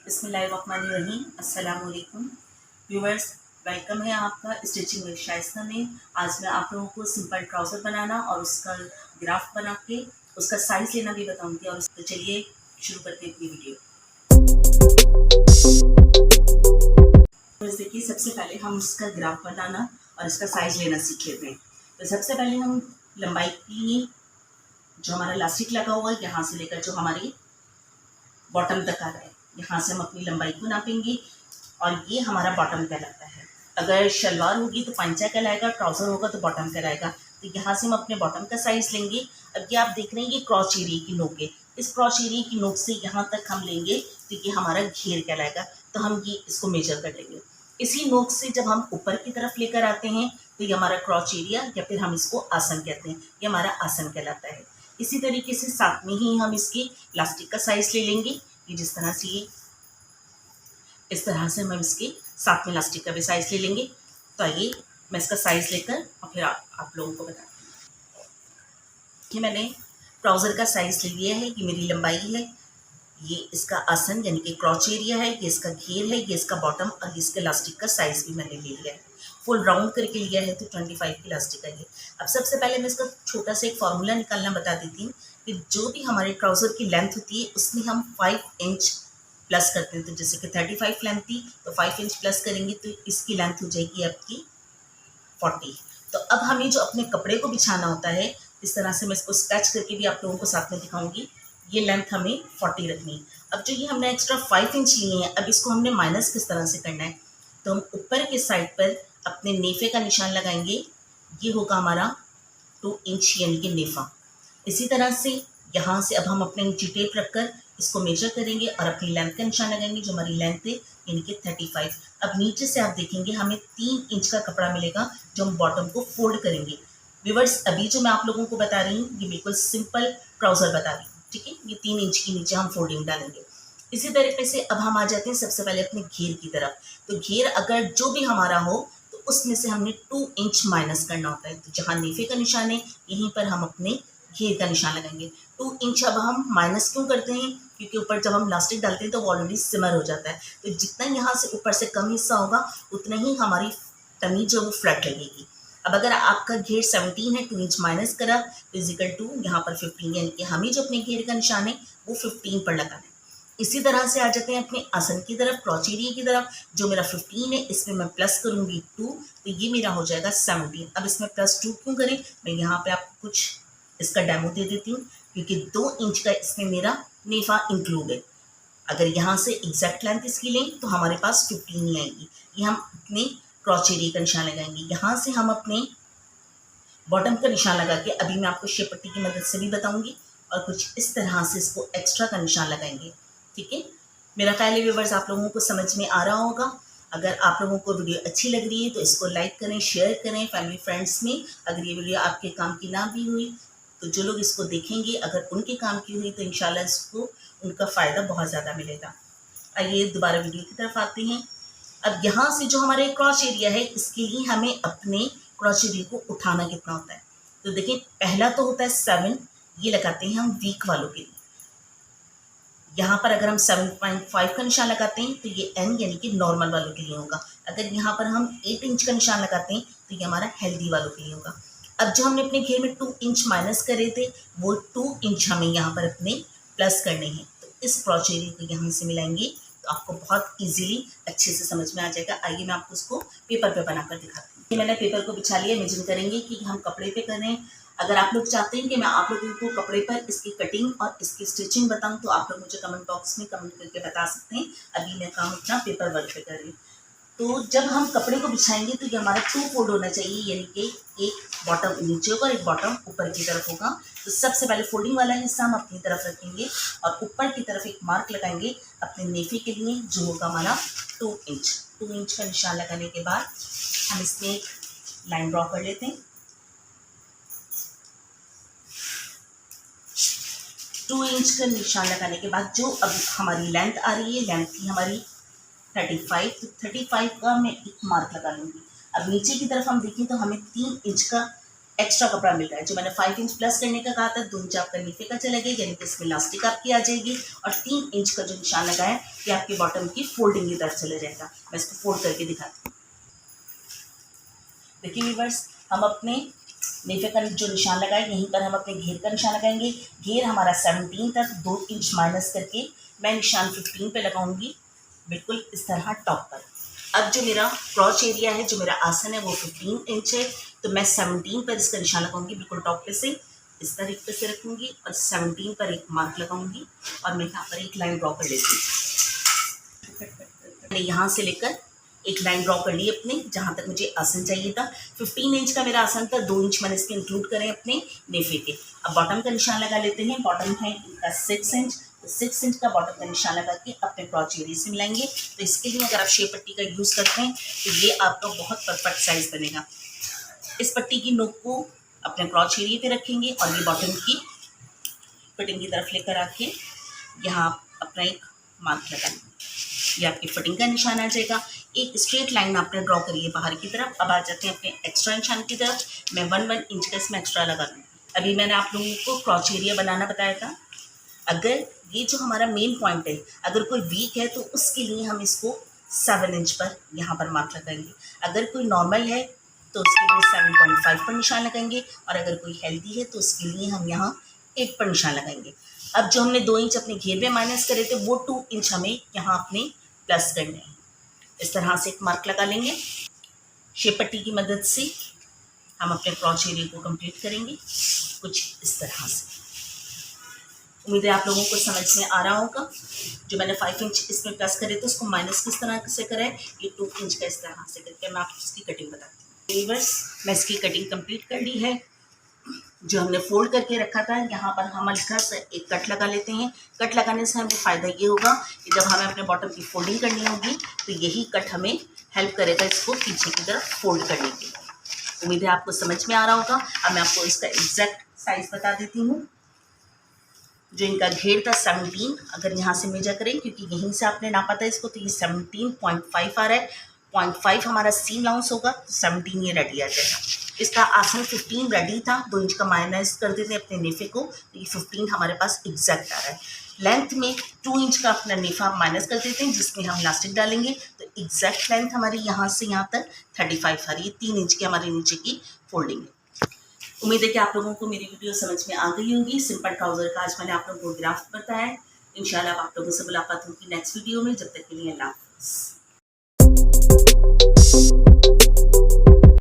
बिस्मिल्लाहिर्रहमानिर्रहीम। अस्सलाम वालेकुम व्यूवर्स, वेलकम है आपका स्टिचिंग विद शाइस्ता में। आज मैं आप लोगों को सिंपल ट्राउज़र बनाना और उसका ग्राफ बना के उसका साइज़ लेना भी बताऊंगी। और तो चलिए शुरू करते हैं अपनी वीडियो। देखिए, सबसे पहले हम उसका ग्राफ बनाना और इसका साइज़ लेना सीख लेते हैं। तो सबसे पहले हम लंबाई की जो हमारा इलास्टिक लगा हुआ है यहाँ से लेकर जो हमारी बॉटम तक आ रहा है, यहाँ से हम अपनी लंबाई को नापेंगे और ये हमारा बॉटम कहलाता है। अगर शलवार होगी तो पंचा कहलाएगा, ट्राउज़र होगा तो बॉटम कहलाएगा। तो यहाँ से हम अपने बॉटम का साइज़ लेंगे। अब ये आप देख रहे हैं, ये क्रॉच एरिया की नोक है। इस क्रॉच एरिया की नोक से यहाँ तक हम लेंगे तो ये हमारा घेर कहलाएगा। तो हम ये इसको मेजर कर लेंगे। इसी नोक से जब हम ऊपर की तरफ लेकर आते हैं तो ये हमारा क्रॉच एरिया या फिर हम इसको आसन कहते हैं, ये हमारा आसन कहलाता है। इसी तरीके से साथ में ही हम इसकी इलास्टिक का साइज़ ले लेंगे। ये जिस तरह से ये इस तरह से हम इसके साथ में इलास्टिक का भी साइज़ ले लेंगे। तो आइए मैं इसका साइज़ लेकर और फिर आप लोगों को बताती हूँ कि मैंने ट्राउज़र का साइज़ ले लिया है। ये मेरी लंबाई है, ये इसका आसन यानी कि क्रॉच एरिया है, ये इसका घेर है, ये इसका बॉटम और ये इसका इलास्टिक का साइज़ भी मैंने ले लिया है। फुल राउंड करके लिया है तो 25 की इलास्टिक है ये। अब सबसे पहले मैं इसका छोटा सा एक फार्मूला निकालना बता देती हूँ कि जो भी हमारे ट्राउज़र की लेंथ होती है उसमें हम 5 इंच प्लस करते हैं। तो जैसे कि 35 लेंथ थी तो 5 इंच प्लस करेंगे तो इसकी लेंथ हो जाएगी आपकी 40। तो अब हमें जो अपने कपड़े को बिछाना होता है, इस तरह से मैं इसको स्केच करके भी आप लोगों को साथ में दिखाऊंगी। ये लेंथ हमें 40 रखनी है। अब जो ये हमने एक्स्ट्रा 5 इंच लिए हैं, अब इसको हमने माइनस किस तरह से करना है, तो हम ऊपर के साइड पर अपने नेफे का निशान लगाएंगे। ये होगा हमारा 2 इंच यानी कि नेफा। इसी तरह से यहाँ से अब हम अपने इंची टेप रखकर इसको मेजर करेंगे और अपनी लेंथ का निशान लगाएंगे जो हमारी लेंथ है यानी कि 35। अब नीचे से आप देखेंगे हमें 3 इंच का कपड़ा मिलेगा जो हम बॉटम को फोल्ड करेंगे। व्यूअर्स, अभी जो मैं आप लोगों को बता रही हूँ ये बिल्कुल सिंपल ट्राउज़र बता रही हूँ, ठीक है। ये 3 इंच के नीचे हम फोल्डिंग डालेंगे। इसी तरीके से अब हम आ जाते हैं सबसे पहले अपने घेर की तरफ। तो घेर अगर जो भी हमारा हो तो उसमें से हमने 2 इंच माइनस करना होता है। तो जहाँ नेफे का निशान है यहीं पर हम अपने घेर का निशान लगाएंगे। 2 इंच अब हम माइनस क्यों करते हैं, क्योंकि ऊपर जब हम इलास्टिक डालते हैं तो वो ऑलरेडी सिमर हो जाता है। तो जितना यहाँ से ऊपर से कम हिस्सा होगा उतना ही हमारी टमी जो वो फ्लैट लगेगी। अब अगर आपका घेर 17 है, 2 इंच माइनस करा तो इजिकल टू यहाँ पर 15, यानी कि हमें जो अपने घेर का निशान है वो 15 पर लगाना है। इसी तरह से आ जाते हैं अपने आसन की तरफ, क्रॉच एरिया की तरफ। जो मेरा 15 है इसमें मैं प्लस करूँगी 2, तो ये मेरा हो जाएगा 17। अब इसमें +2 क्यों करें, मैं यहाँ पे आपको कुछ इसका डेमो दे देती हूँ, क्योंकि 2 इंच का इसमें मेरा नेफा इंक्लूड है। अगर यहाँ से एग्जैक्ट लेंथ इसकी लें तो हमारे पास 15 ही आएगी। ये हम अपने क्रॉच एरिया का निशान लगाएंगे। यहाँ से हम अपने बॉटम का निशान लगा के अभी मैं आपको शेप पट्टी की मदद से भी बताऊंगी और कुछ इस तरह से इसको एक्स्ट्रा का निशान लगाएंगे, ठीक है। मेरा ख्याल है व्यूअर्स आप लोगों को समझ में आ रहा होगा। अगर आप लोगों को वीडियो अच्छी लग रही है तो इसको लाइक करें, शेयर करें फैमिली फ्रेंड्स में। अगर ये वीडियो आपके काम की ना भी हुई तो जो लोग इसको देखेंगे अगर उनके काम की हुई तो इंशाल्लाह इसको उनका फ़ायदा बहुत ज़्यादा मिलेगा। आइए दोबारा वीडियो की तरफ आते हैं। अब यहाँ से जो हमारे क्रॉच एरिया है इसके लिए हमें अपने क्रॉच एरिया को उठाना कितना होता है, तो देखिए पहला तो होता है 7, ये लगाते हैं हम वीक वालों के लिए। यहाँ पर अगर हम 7.5 का निशान लगाते हैं तो ये n यानी कि नॉर्मल वालों के लिए होगा। अगर यहाँ पर हम 8 इंच का निशान लगाते हैं तो ये हमारा हेल्दी वालों के लिए होगा। अब जो हमने अपने घेर में 2 इंच माइनस करे थे वो 2 इंच हमें यहाँ पर अपने प्लस करने हैं। तो इस क्रॉच एरिया को यहाँ से मिलाएंगे तो आपको बहुत इजीली अच्छे से समझ में आ जाएगा। आइए मैं आपको उसको पेपर पे बनाकर दिखाती हूँ। मैंने पेपर को बिछा लिया। इमेजिन करेंगे कि हम कपड़े पे कर रहे हैं। अगर आप लोग चाहते हैं कि मैं आप लोगों को कपड़े पर इसकी कटिंग और इसकी स्टिचिंग बताऊं तो आप लोग मुझे कमेंट बॉक्स में कमेंट करके बता सकते हैं। अभी मैं काम अपना पेपर वर्क पे कर रही हूँ। तो जब हम कपड़े को बिछाएंगे तो ये हमारा 2 फोल्ड होना चाहिए, यानी कि एक बॉटम नीचे होगा और एक बॉटम ऊपर की तरफ होगा। तो सबसे पहले फोल्डिंग वाला हिस्सा हम अपनी तरफ रखेंगे और ऊपर की तरफ एक मार्क लगाएंगे अपने नेफे के लिए जो होगा हमारा 2 इंच। 2 इंच का निशान लगाने के बाद हम इसमें एक लाइन ड्रॉ कर लेते हैं। 2 इंच का निशान लगाने के बाद जो अब हमारी लेंथ आ रही है, लेंथ थी हमारी 35, तो 35 का मैं एक मार्क लगा लूँगी। अब नीचे की तरफ हम देखें तो हमें 3 इंच का एक्स्ट्रा कपड़ा मिल रहा है। जो मैंने 5 इंच प्लस करने का कहा था, 2 इंच आपका नीचे का चला गया, यानी कि इसमें इलास्टिक आपकी आ जाएगी। और 3 इंच का जो निशान लगा है ये आपके बॉटम की फोल्डिंग की तरफ चला जाएगा। मैं इसको फोल्ड करके दिखाती हूँ। देखिए व्यूअर्स, हम अपने नेफे का जो निशान लगाए, यहीं पर हम अपने घेर का निशान लगाएंगे। घेर हमारा 17 तक 2 इंच माइनस करके मैं निशान 15 पे लगाऊंगी, बिल्कुल इस तरह टॉप पर। अब जो मेरा क्रॉच एरिया है, जो मेरा आसन है, वो 15 इंच है, तो मैं 17 पर इसका निशान लगाऊंगी, बिल्कुल टॉप पे से इस तरीके से रखूंगी और 17 पर एक मार्क लगाऊंगी और मैं यहाँ पर एक लाइन ड्रॉ कर लेती हूँ। मैंने यहाँ से लेकर एक लाइन ड्रॉ कर ली अपने, जहाँ तक मुझे आसन चाहिए था। 15 इंच का मेरा आसन था, 2 इंच मैंने इसके इंक्लूड करें अपने नेफे के। अब बॉटम का निशान लगा लेते हैं। बॉटम है इनका 6 इंच, तो 6 इंच का बॉटम का निशान लगा के अपने क्रॉच एरिया से मिलाएंगे। तो इसके लिए अगर आप शेप पट्टी का यूज़ करते हैं तो ये आपका बहुत परफेक्ट साइज बनेगा। इस पट्टी की नोक को अपने क्रॉच एरिया पे रखेंगे और ये बॉटम की फिटिंग की तरफ लेकर आके यहाँ अपना एक मार्क लगा लेंगे। ये आपकी फिटिंग का निशान आ जाएगा। एक स्ट्रेट लाइन आपने ड्रॉ करिए बाहर की तरफ। अब आ जाते हैं अपने एक्स्ट्रा निशान की तरफ। मैं 1 इंच का इसमें एक्स्ट्रा लगा दूँगी। अभी मैंने आप लोगों को क्रॉच एरिया बनाना बताया था। अगर ये जो हमारा मेन पॉइंट है, अगर कोई वीक है तो उसके लिए हम इसको 7 इंच पर यहाँ पर मार्क लगाएंगे। अगर कोई नॉर्मल है तो उसके लिए 7.5 पर निशान लगाएंगे, और अगर कोई हेल्दी है तो उसके लिए हम यहाँ 8 पर निशान लगाएंगे। अब जो हमने 2 इंच अपने घेर में माइनस करे थे, वो 2 इंच हमें यहाँ अपने प्लस करने हैं। इस तरह से एक मार्क लगा लेंगे। शेप पट्टी की मदद से हम अपने क्रॉच एरिया को कंप्लीट करेंगे कुछ इस तरह से। उम्मीद है आप लोगों को समझ में आ रहा होगा। जो मैंने 5 इंच इसमें प्लस करे थे उसको माइनस किस तरह से करें, ये 2 इंच का इस तरह से करके मैं आपको इसकी कटिंग बताती हूँ। व्यूअर्स, मैं इसकी कटिंग कंप्लीट कर ली है। जो हमने फोल्ड करके रखा था, यहाँ पर हम हल्का सा एक कट लगा लेते हैं। कट लगाने से हमें फ़ायदा ये होगा कि जब हमें अपने बॉटम की फोल्डिंग करनी होगी तो यही कट हमें हेल्प करेगा इसको पीछे की तरफ फोल्ड करने के लिए। उम्मीद है आपको समझ में आ रहा होगा। अब मैं आपको इसका एग्जैक्ट साइज बता देती हूँ। जो इनका घेर था 17, अगर यहाँ से मेजर करें, क्योंकि यहीं से आपने नापा था इसको, तो ये 17.5 आ रहा है। 0.5 हमारा सीम लाउंस होगा, तो 17 ये रेडी आ जाएगा। इसका आसन 15 रेडी था, 2 इंच का माइनस कर देते अपने नेफे को, तो ये 15 हमारे पास एग्जैक्ट आ रहा है। लेंथ में 2 इंच का अपना नेफा माइनस कर देते हैं, जिसमें हम इलास्टिक डालेंगे, तो एग्जैक्ट लेंथ हमारी यहाँ से यहाँ तक 35 आ रही है। 3 इंच की हमारे नीचे की फोल्डिंग है। उम्मीद है कि आप लोगों को मेरी वीडियो समझ में आ गई होगी। सिंपल ट्राउजर का आज मैंने आप लोगों को ग्राफ बताया है। इंशाल्लाह आप लोगों से मुलाकात होगी नेक्स्ट वीडियो में। जब तक के लिए अल्लाह हाफ़िज़।